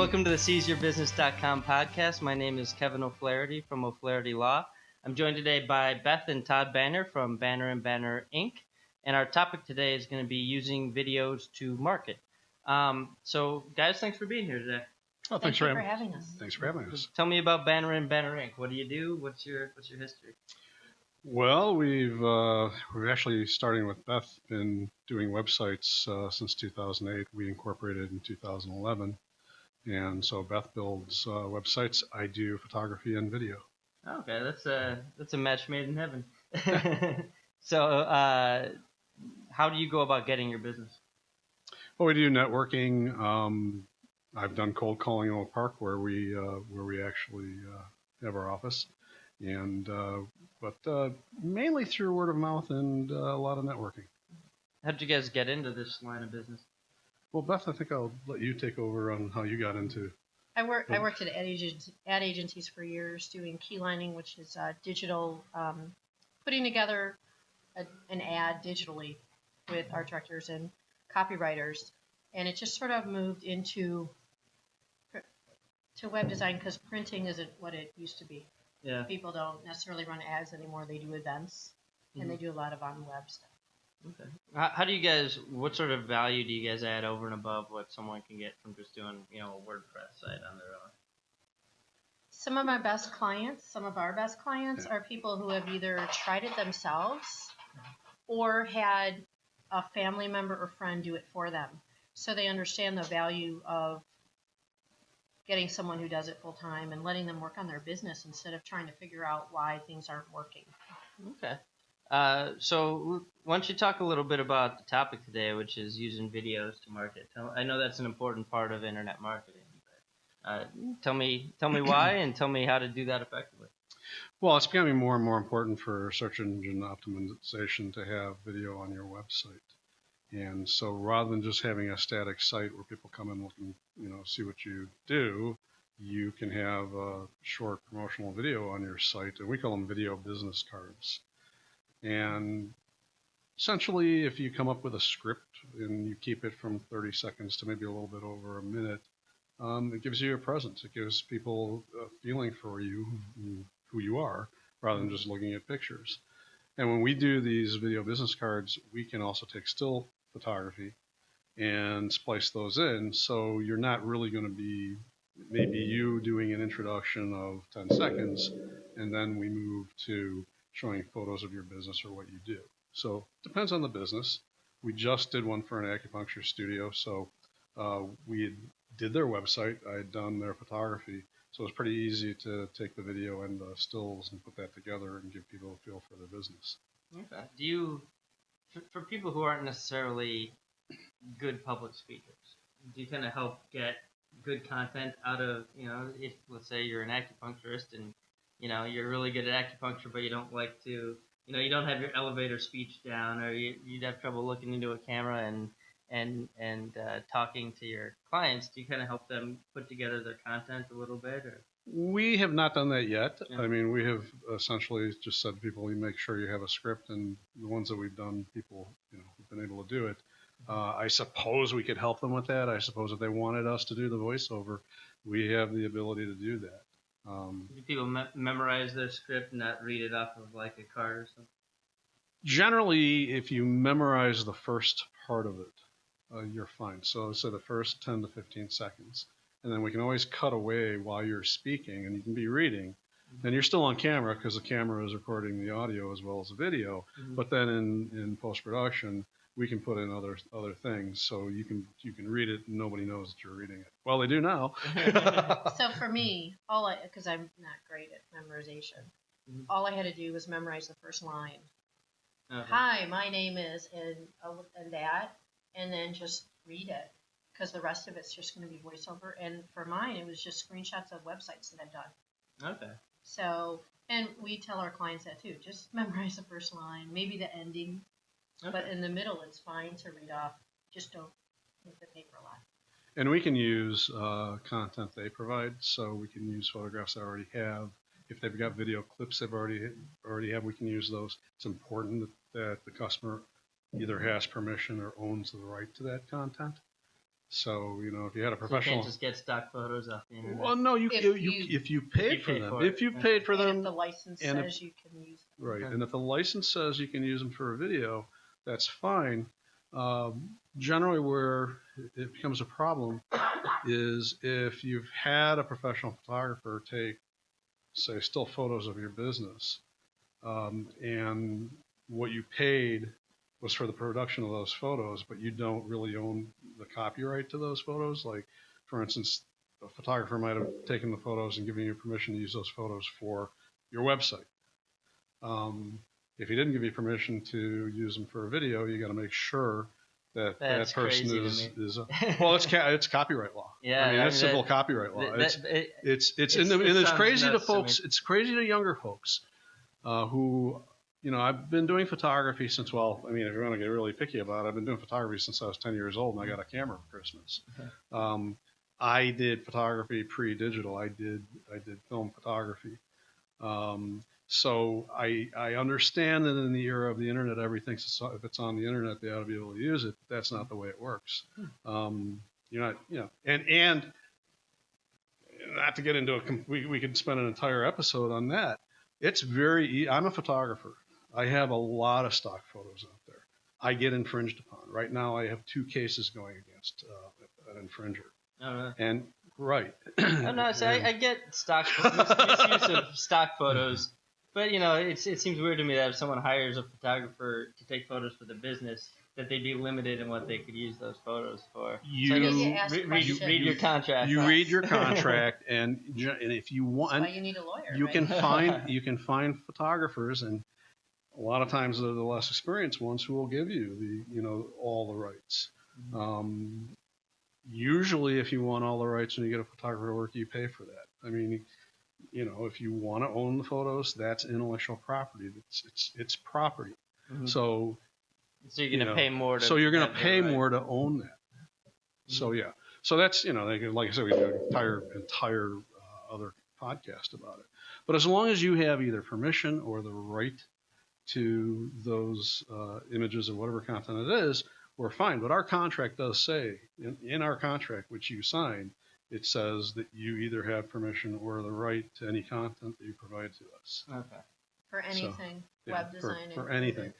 Welcome to the SeizeYourBusiness.com podcast. My name is Kevin O'Flaherty from O'Flaherty Law. I'm joined today by Beth and Todd Banner from Banner & Banner, Inc. And our topic today is going to be using videos to market. So, guys, thanks for being here today. Oh, thanks for having us. Thanks for having us. Tell me about Banner & Banner, Inc. What do you do? What's your history? Well, we're actually, starting with Beth, been doing websites since 2008. We incorporated in 2011. And so Beth builds websites. I do photography and video. Okay, that's a match made in heaven. So, how do you go about getting your business? Well, we do networking. I've done cold calling in Oak Park, where we actually have our office, and but mainly through word of mouth and a lot of networking. How did you guys get into this line of business? Well, Beth, I think I'll let you take over on how you got into. I worked at ad agencies for years, doing key lining, which is digital, putting together an ad digitally with art directors and copywriters, and it just sort of moved into web design because printing isn't what it used to be. Yeah. People don't necessarily run ads anymore; they do events, and they do a lot of on-web stuff. Okay. How do you guys? What sort of value do you guys add over and above what someone can get from just doing, a WordPress site on their own? Some of our best clients are people who have either tried it themselves or had a family member or friend do it for them. So they understand the value of getting someone who does it full time and letting them work on their business instead of trying to figure out why things aren't working. Okay. So why don't you talk a little bit about the topic today, which is using videos to market. I know that's an important part of internet marketing. Tell me why, and tell me how to do that effectively. Well, it's becoming more and more important for search engine optimization to have video on your website. And so rather than just having a static site where people come and look and see what you do, you can have a short promotional video on your site, and we call them video business cards. And essentially, if you come up with a script and you keep it from 30 seconds to maybe a little bit over a minute, it gives you a presence. It gives people a feeling for you, who you are, rather than just looking at pictures. And when we do these video business cards, we can also take still photography and splice those in. So you're not really going to be maybe you doing an introduction of 10 seconds, and then we move to showing photos of your business or what you do. So it depends on the business. We just did one for an acupuncture studio, so we did their website. I had done their photography, so it was pretty easy to take the video and the stills and put that together and give people a feel for their business. Okay. Do you, for people who aren't necessarily good public speakers, do you kind of help get good content out of, if let's say you're an acupuncturist and you're really good at acupuncture, but you don't like to, you don't have your elevator speech down, or you'd have trouble looking into a camera and talking to your clients. Do you kind of help them put together their content a little bit? Or? We have not done that yet. Yeah. I mean, we have essentially just said to people, you make sure you have a script, and the ones that we've done, people, have been able to do it. I suppose we could help them with that. I suppose if they wanted us to do the voiceover, we have the ability to do that. Do people memorize their script and not read it off of like a card or something? Generally, if you memorize the first part of it, you're fine. So say the first 10 to 15 seconds. And then we can always cut away while you're speaking, and you can be reading. And you're still on camera because the camera is recording the audio as well as the video. Mm-hmm. But then in post-production, we can put in other things, so you can read it and nobody knows that you're reading it. Well, they do now. So for me, because I'm not great at memorization, all I had to do was memorize the first line. Okay. Hi, my name is and that, and then just read it, because the rest of it's just going to be voiceover. And for mine, it was just screenshots of websites that I've done. Okay. So, and we tell our clients that too. Just memorize the first line, maybe the ending. Okay. But in the middle, it's fine to read off. Just don't make the paper a lot. And we can use content they provide, so we can use photographs they already have. If they've got video clips they've already have, we can use those. It's important that the customer either has permission or owns the right to that content. So, you know, if you had a So you professional, can't just get stock photos off the internet. well, no, if you paid for them, if you paid for And them, if the license and says you can use them. right, Okay. and if the license says you can use them for a video, that's fine. Generally, where it becomes a problem is if you've had a professional photographer take, say, still photos of your business, and what you paid was for the production of those photos, but you don't really own the copyright to those photos. Like, for instance, a photographer might have taken the photos and given you permission to use those photos for your website. If he didn't give you permission to use them for a video, you got to make sure that That's that person crazy to is well, it's copyright law. Yeah, I mean, it's civil that- copyright law. It It's sounds crazy to nuts to folks. me. It's crazy to younger folks who, you know, I've been doing photography since, well, I mean, if you want to get really picky about it, I've been doing photography since I was 10 years old, and I got a camera for Christmas. Okay. I did photography pre-digital. I did film photography. So I understand that in the era of the internet, everything, if it's on the internet, they ought to be able to use it. That's not the way it works. You're not, you know, and not to get into we could spend an entire episode on that. It's very, I'm a photographer. I have a lot of stock photos out there. I get infringed upon. Right now, I have 2 cases going against an infringer. And right. Oh, no, so I get misuse of stock photos, but you know, it seems weird to me that if someone hires a photographer to take photos for the business, that they'd be limited in what they could use those photos for. So I guess read your contract. You read your contract, and if you want, That's why you need a lawyer. you right? can find photographers, and a lot of times they're the less experienced ones who will give you all the rights. Usually, if you want all the rights and you get a photographer to work, you pay for that. I mean, you know, if you want to own the photos, that's intellectual property. It's property. Mhm. So you're gonna pay more. You're gonna pay more to own that. So yeah. So that's, you know, like I said, we do an entire other podcast about it. But as long as you have either permission or the right to those images or whatever content it is, we're fine. But our contract does say, in our contract, which you signed, it says that you either have permission or the right to any content that you provide to us. Okay. For anything, Yeah, web design. for anything.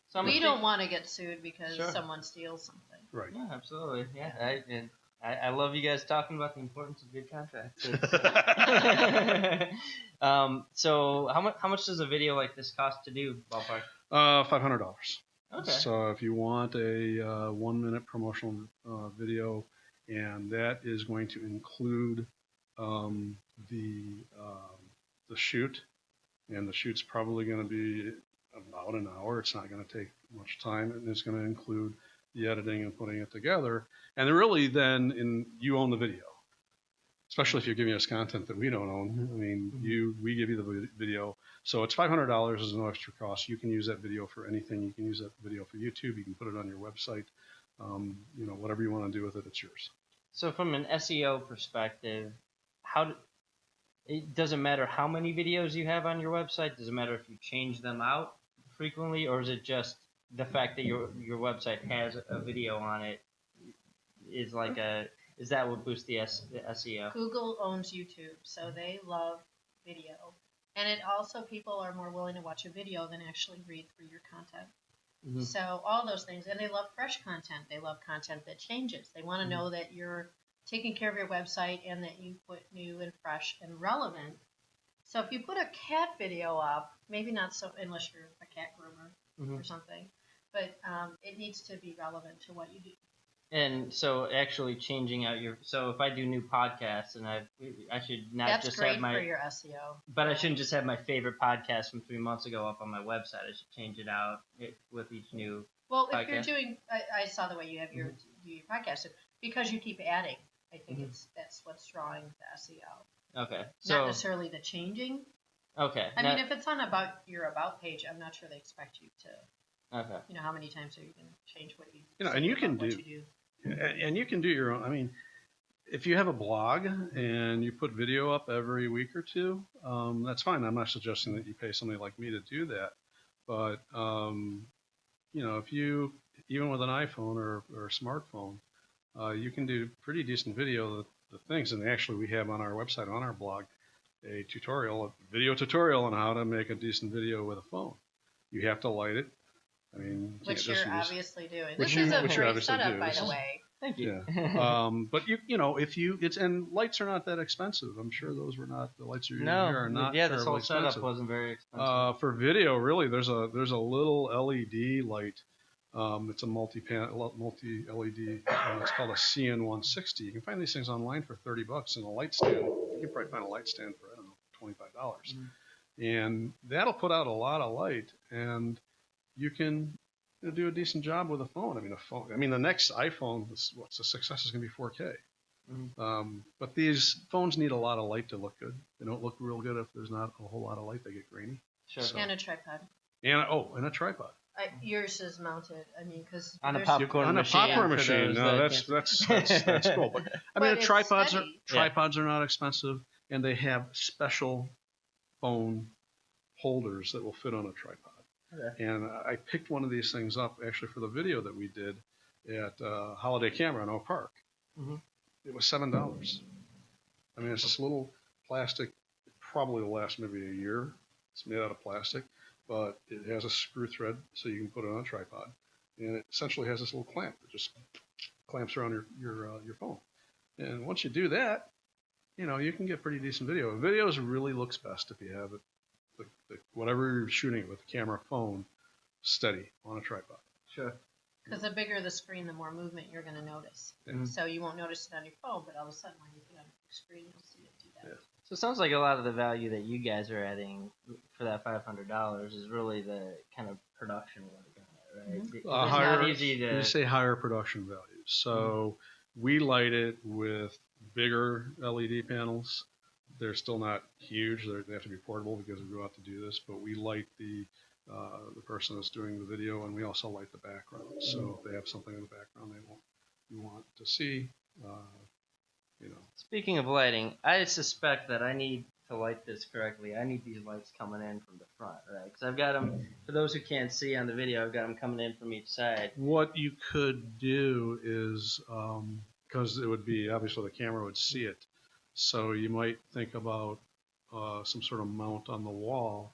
So We don't want to get sued because Sure. someone steals something. Right. Yeah, absolutely. Yeah, I love you guys talking about the importance of good contracts. So how much does a video like this cost to do, ballpark? $500. Okay. So if you want a 1-minute promotional video, and that is going to include the shoot, and the shoot's probably going to be about an hour. It's not going to take much time, and it's going to include the editing and putting it together. And really, then you own the video, especially if you're giving us content that we don't own. I mean, we give you the video, so it's $500 is no extra cost. You can use that video for anything. You can use that video for YouTube. You can put it on your website. You know, whatever you want to do with it, it's yours. So from an SEO perspective, it doesn't matter how many videos you have on your website. Does it matter if you change them out frequently, or is it just the fact that your website has a video on it is that what boosts the SEO? Google owns YouTube, so they love video. And it also, people are more willing to watch a video than actually read through your content. Mm-hmm. So all those things. And they love fresh content. They love content that changes. They want to know that you're taking care of your website and that you put new and fresh and relevant. So if you put a cat video up, maybe not so, unless you're a cat groomer or something, but it needs to be relevant to what you do. And so actually changing out so if I do new podcasts, and I should not That's just great have my for your SEO. but I shouldn't just have my favorite podcast from 3 months ago up on my website. I should change it out with each new Well, if podcast. you're doing, I saw the way you have your podcast, because you keep adding. I think that's what's drawing the SEO. Okay. Not necessarily the changing. Okay. I mean, if it's on your about page, I'm not sure they expect you to. Okay. You know, how many times are you going to change what you? You know, and you can do. And you can do your own. I mean, if you have a blog and you put video up every week or two, that's fine. I'm not suggesting that you pay somebody like me to do that. But, you know, if you, even with an iPhone or a smartphone, you can do pretty decent video. The things, and actually we have on our website, on our blog, a video tutorial on how to make a decent video with a phone. You have to light it. I mean, Which you're obviously doing. This you're is a great obviously setup, do. by the way. Thank you. Yeah. But and lights are not that expensive. I'm sure those were not the lights you're using here are not. Yeah, this whole expensive. setup wasn't very expensive. For video, really, there's a little LED light. It's a multi-LED. It's called a CN160. You can find these things online for $30, and a light stand. You can probably find a light stand for, I don't know, $25. And that'll put out a lot of light, and you can do a decent job with a phone. I mean, the next iPhone, what's the Success is going to be 4K. But these phones need a lot of light to look good. They don't look real good if there's not a whole lot of light. They get grainy. Sure. So, And a tripod. and a tripod. Yours is mounted. I mean, because on a popcorn machine. On a popcorn machine. No, that's cool. But I mean, tripods are not expensive, and they have special phone holders that will fit on a tripod. Okay. And I picked one of these things up actually for the video that we did at Holiday Camera in Oak Park. It was $7. I mean, it's this little plastic. It probably will last maybe a year. It's made out of plastic, but it has a screw thread so you can put it on a tripod, and it essentially has this little clamp that just clamps around your phone. And once you do that, you can get pretty decent video. Videos really looks best if you have it. Whatever you're shooting it with, camera, phone, steady on a tripod. Sure. Because the bigger the screen, the more movement you're going to notice. So you won't notice it on your phone, but all of a sudden when you put it on your screen, you'll see it do that. Yeah. So it sounds like a lot of the value that you guys are adding for that $500 is really the kind of production work on it, right? It's not easy to... You say higher production value. So we light it with bigger LED panels. They're still not huge. They have to be portable because we go out to do this. But we light the person that's doing the video, and we also light the background. So if they have something in the background you want to see, Speaking of lighting, I suspect that I need to light this correctly. I need these lights coming in from the front, right? Because I've got them, for those who can't see on the video, I've got them coming in from each side. What you could do is, because it would be, obviously the camera would see it, so you might think about some sort of mount on the wall,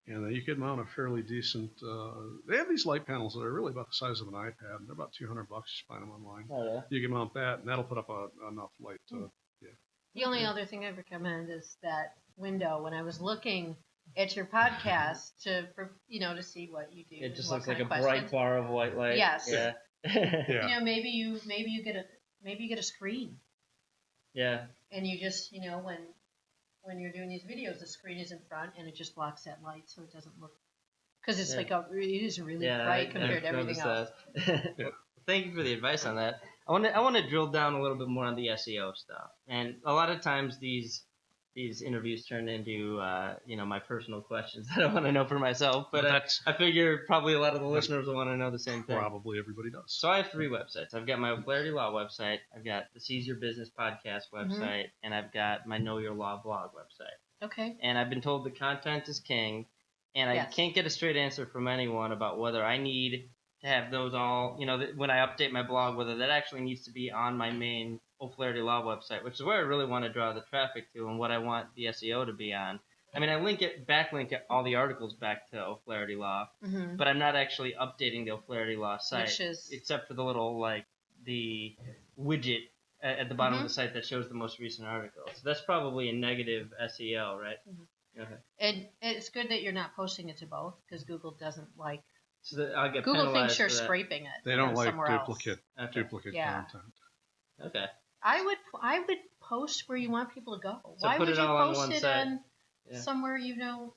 and then you could mount a fairly decent, they have these light panels that are really about the size of an iPad, and they're about $200, you find them online. Oh, yeah. You can mount that, and that'll put up enough light to, The only other thing I recommend is that window. When I was looking at your podcast to see what you do. It just looks like a bright bar of white light. Yes. Yeah. Yeah. Maybe you get a screen. Yeah. And you just when you're doing these videos, the screen is in front and it just blocks that light so it doesn't look because it's it is really bright compared to everything else. Yeah. Thank you for the advice on that. I want to drill down a little bit more on the SEO stuff. And a lot of times these interviews turn into my personal questions that I want to know for myself. But I figure probably a lot of the listeners will want to know the same thing. Probably everybody does. So I have 3 websites. I've got my O'Flaherty Law website. I've got the Seize Your Business podcast website, and I've got my Know Your Law blog website. Okay. And I've been told the content is king, and I can't get a straight answer from anyone about whether I need to have those all, when I update my blog, whether that actually needs to be on my main O'Flaherty Law website, which is where I really want to draw the traffic to and what I want the SEO to be on. I mean, I backlink all the articles back to O'Flaherty Law, but I'm not actually updating the O'Flaherty Law site, except for the little, the widget at the bottom of the site that shows the most recent articles. So that's probably a negative SEO, right? Okay. And it's good that you're not posting it to both because Google doesn't like. So I'll get Google thinks you're scraping it. They don't like duplicate yeah. content. Okay. I would post where you want people to go. So Why put would it you all post on one it site. on somewhere you know?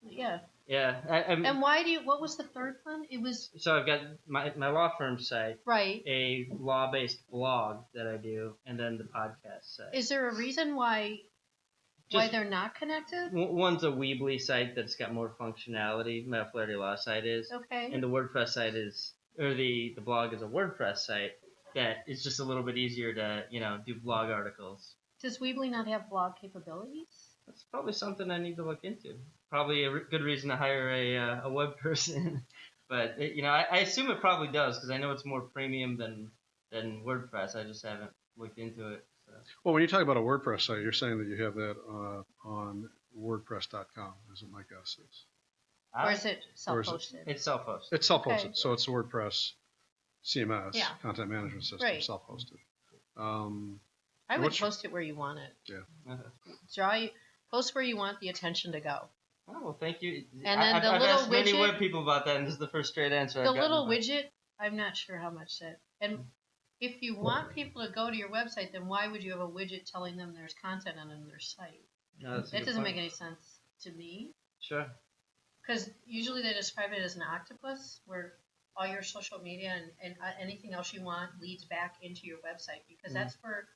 Yeah. Yeah. And why do you? What was the third one? It was. So I've got my law firm site, right? A law-based blog that I do, and then the podcast site. Is there a reason why they're not connected? One's a Weebly site that's got more functionality. My O'Flaherty Law site is. Okay. And the WordPress site is, or the blog is a WordPress site that is just a little bit easier to do blog articles. Does Weebly not have blog capabilities? That's probably something I need to look into. Probably a good reason to hire a web person. But I assume it probably does because I know it's more premium than than WordPress. I just haven't looked into it. So. Well, when you talk about a WordPress site, you're saying that you have that on WordPress.com, is what my guess is. Or is it self-hosted? It's self-hosted. It's self-hosted, Okay. so it's WordPress CMS, Yeah. content management system, Right. self-hosted. I would What's- post it where you want it. Yeah. Post where you want the attention to go. Oh, well, thank you. And then the I've little asked many widget- web people about that, and this is the first straight answer The I've gotten. little widget, I'm not sure how much that. And if you want people to go to your website, then why would you have a widget telling them there's content on their site? No, that's a That good doesn't point. make any sense to me. Sure. Because usually they describe it as an octopus, where all your social media and anything else you want leads back into your website, because that's where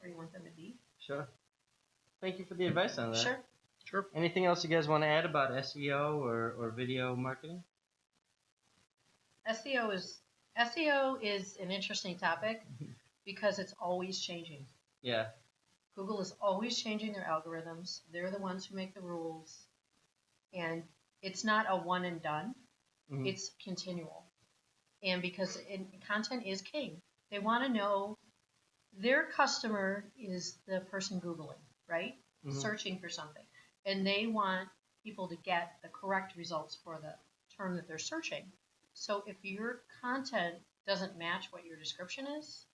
you want them to be. Sure. Thank you for the advice on that. Sure. Sure. Anything else you guys want to add about SEO or video marketing? SEO is an interesting topic because it's always changing. Yeah. Google is always changing their algorithms. They're the ones who make the rules. And it's not a one and done. Mhm. It's continual. And because content is king, they want to know their customer is the person Googling, right? Mhm. Searching for something. And they want people to get the correct results for the term that they're searching. So if your content doesn't match what your description is,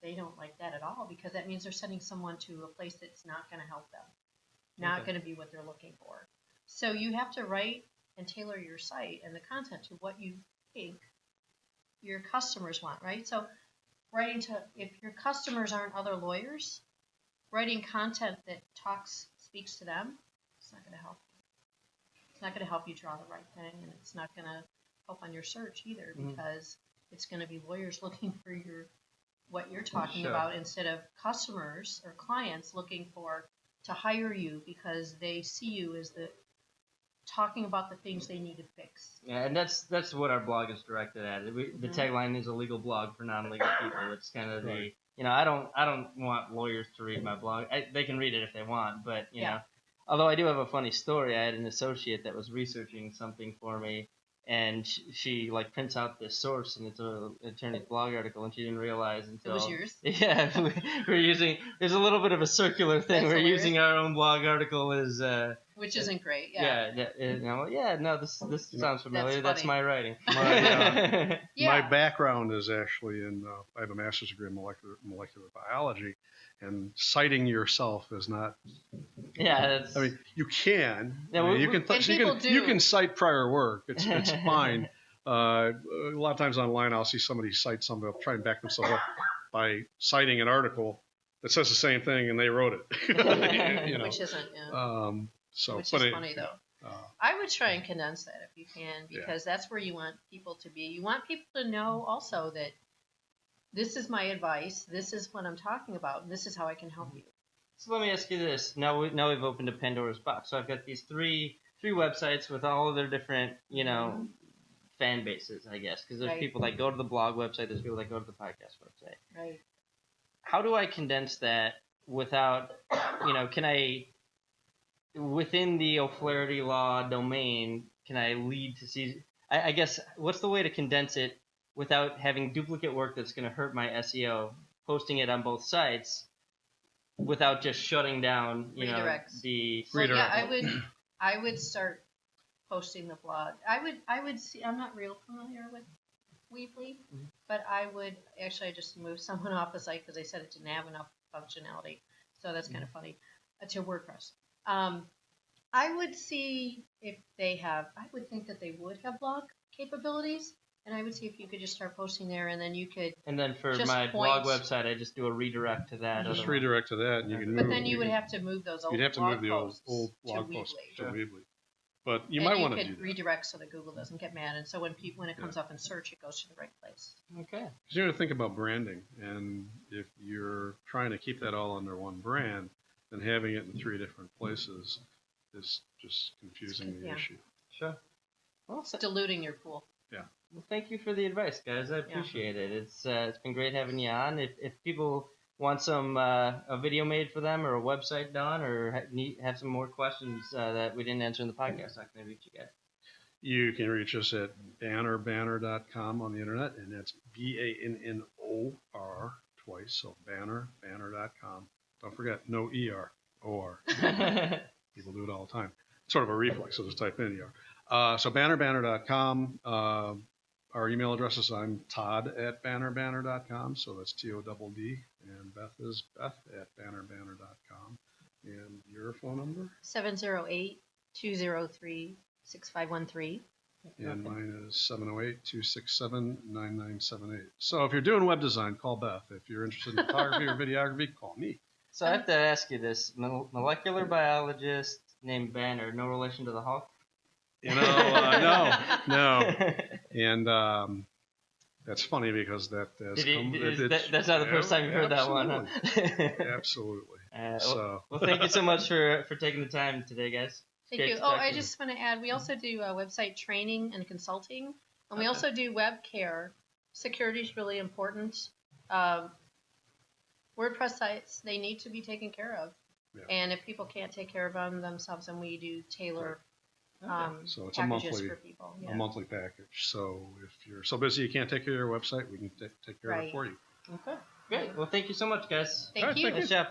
they don't like that at all, because that means they're sending someone to a place that's not going to help them, not Okay. going to be what they're looking for. So you have to write and tailor your site and the content to what you think your customers want, right? So if your customers aren't other lawyers, writing content that speaks to them, it's not going to help you. It's not going to help you draw the right thing, and it's not going to help on your search either, because it's going to be lawyers looking for what you're talking Sure. about, instead of customers or clients looking to hire you because they see you as talking about the things they need to fix. Yeah, and that's what our blog is directed at. The tagline is a legal blog for non-legal people. It's kind of Right. I don't want lawyers to read my blog. They can read it if they want, but you Yeah. know, although I do have a funny story. I had an associate that was researching something for me, and she like prints out this source, and it's an attorney's blog article, and she didn't realize until It was yours? Yeah, we're using. There's a little bit of a circular thing. That's We're hilarious. using our own blog article as. Which isn't great. Yeah. This sounds familiar. That's That's funny. my writing. My Yeah. background is actually I have a master's degree in molecular biology, and citing yourself is not. Yeah, that's, I mean, you can. Yeah, I mean, we- you can. And people do. You can cite prior work. It's fine. A lot of times online, I'll see somebody cite something. They'll try and back themselves up by citing an article that says the same thing, and they wrote it. You know. Which isn't. Yeah. Which But is funny though. I would try and condense that if you can, because that's where you want people to be. You want people to know also that this is my advice, this is what I'm talking about, and this is how I can help you. So let me ask you this. Now we've opened a Pandora's box. So I've got these three websites with all of their different, fan bases, I guess. Because there's Right. people that go to the blog website. There's people that go to the podcast website. Right. How do I condense that without, can I, within the O'Flaherty law domain, can I lead to see, I guess, what's the way to condense it without having duplicate work that's going to hurt my SEO, posting it on both sites, without just shutting down, Redirects. the Well, Redirect. yeah, I would start posting the blog. I would see. I'm not real familiar with Weebly, but I just moved someone off the site because they said it didn't have enough functionality. So that's kind of funny. To WordPress. I would see if they have. I would think that they would have blog capabilities, and I would see if you could just start posting there, and then you could. And then for Just my blog points. website, I just do a redirect to that. Just otherwise- redirect to that, and you can move. But then you would have to move those old. You'd have to blog move the old posts blog to posts Weebly. to Sure. Weebly. But you And might want to could do that. redirect so that Google doesn't get mad, and so when it comes up in search, it goes to the right place. Okay. Because you got to think about branding, and if you're trying to keep that all under one brand, then having it in 3 different places is just confusing the Yeah. issue. Sure. Well, It's diluting your pool. Well, thank you for the advice, guys. I appreciate it. It's been great having you on. If people want some a video made for them or a website done or have some more questions that we didn't answer in the podcast, how can they reach you guys? You can reach us at banner.com on the internet, and that's BANNOR twice, so banner.com. Don't forget, no ER, OR. People do it all the time. It's sort of a reflex, so just type in ER. So banner.com. Our email address is I'm Todd@banner.com, so that's TODD, and Beth is Beth@banner.com. And your phone number? 708-203-6513. And mine is 708-267-9978. So if you're doing web design, call Beth. If you're interested in photography or videography, call me. So I have to ask you this. Molecular biologist named Banner, no relation to the Hulk? You know, no. And that's funny because that's not the first time you've heard that one, huh? Absolutely. Well, thank you so much for taking the time today, guys. Thank you. Oh, I just want to add, we also do website training and consulting, and we also do web care. Security is really important. WordPress sites, they need to be taken care of. Yeah. And if people can't take care of them themselves, then we do tailor so it's packages for people. A monthly package. So if you're so busy you can't take care of your website, we can take care of it for you. Okay, great. Well, thank you so much, guys. Thank you. Nice job.